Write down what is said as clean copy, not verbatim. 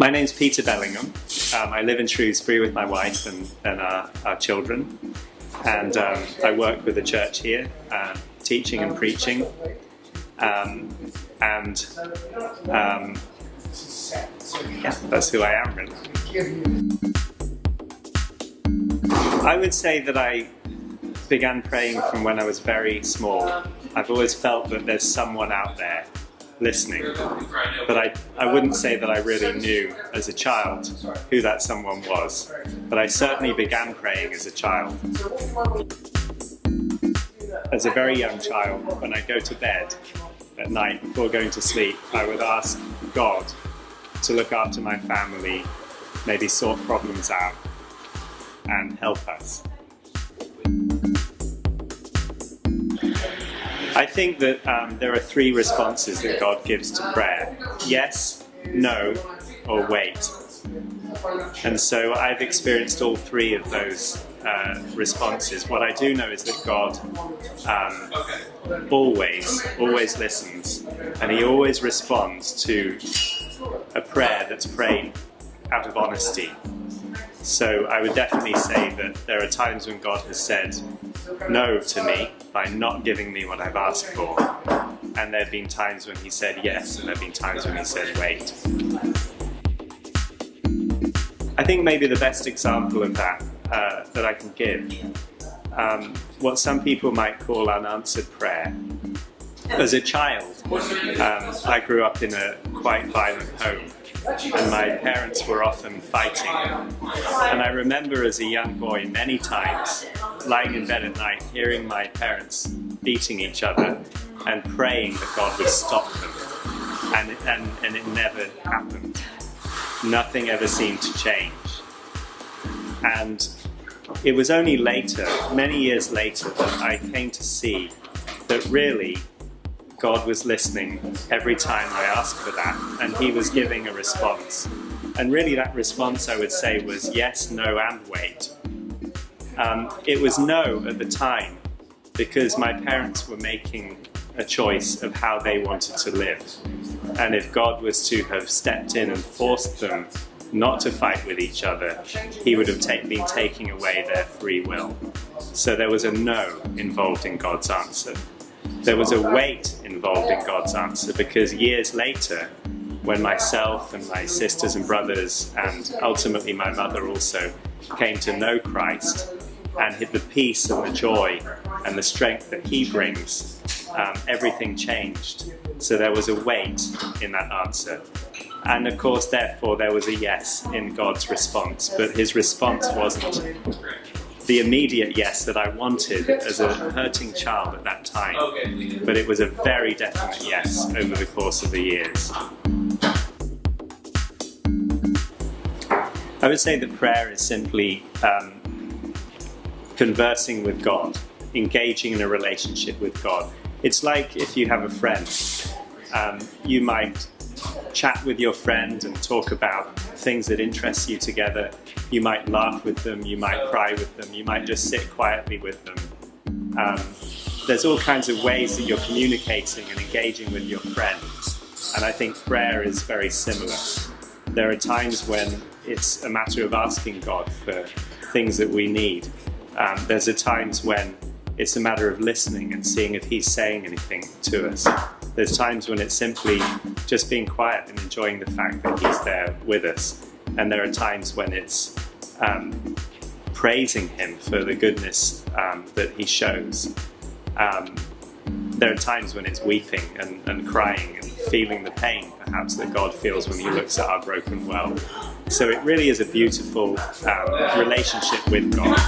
My name's Peter Bellingham. I live in Shrewsbury with my wife and our children. And I work with a church here, teaching and preaching. Yeah, that's who I am really. I would say that I began praying from when I was very small. I've always felt that there's someone out there listening, but I wouldn't say that I really knew as a child who that someone was, but I certainly began praying as a child. As a very young child, when I go to bed at night before going to sleep, I would ask God to look after my family, maybe sort problems out and help us. I think that there are three responses that God gives to prayer: yes, no, or wait. And so I've experienced all three of those responses. What I do know is that God always listens, and He always responds to a prayer that's prayed out of honesty. So I would definitely say that there are times when God has said no to me by not giving me what I've asked for, and there have been times when He said yes, and there have been times when He said wait. I think maybe the best example of that that I can give, what some people might call unanswered prayer. As a child, I grew up in a quite violent home, and my parents were often fighting. And I remember as a young boy many times lying in bed at night hearing my parents beating each other and praying that God would stop them. And it never happened. Nothing ever seemed to change. And it was only later, many years later, that I came to see that really God was listening every time I asked for that, and He was giving a response. And really that response, I would say, was yes, no, and wait. It was no at the time because my parents were making a choice of how they wanted to live. And if God was to have stepped in and forced them not to fight with each other, He would have been taking away their free will. So there was a no involved in God's answer. There was a wait involved in God's answer, because years later, when myself and my sisters and brothers, and ultimately my mother also, came to know Christ, and the peace and the joy and the strength that He brings, everything changed. So there was a wait in that answer. And of course, therefore, there was a yes in God's response, but His response wasn't the immediate yes that I wanted as a hurting child at that time, but it was a very definite yes over the course of the years. I would say that prayer is simply conversing with God, engaging in a relationship with God. It's like if you have a friend, you might chat with your friend and talk about things that interest you together. You might laugh with them, you might cry with them, you might just sit quietly with them. There's all kinds of ways that you're communicating and engaging with your friend. And I think prayer is very similar. There are times when it's a matter of asking God for things that we need. There's times when it's a matter of listening and seeing if He's saying anything to us. There's times when it's simply just being quiet and enjoying the fact that He's there with us. And there are times when it's praising Him for the goodness that He shows. There are times when it's weeping and crying and feeling the pain, perhaps, that God feels when He looks at our broken world. So it really is a beautiful relationship with God.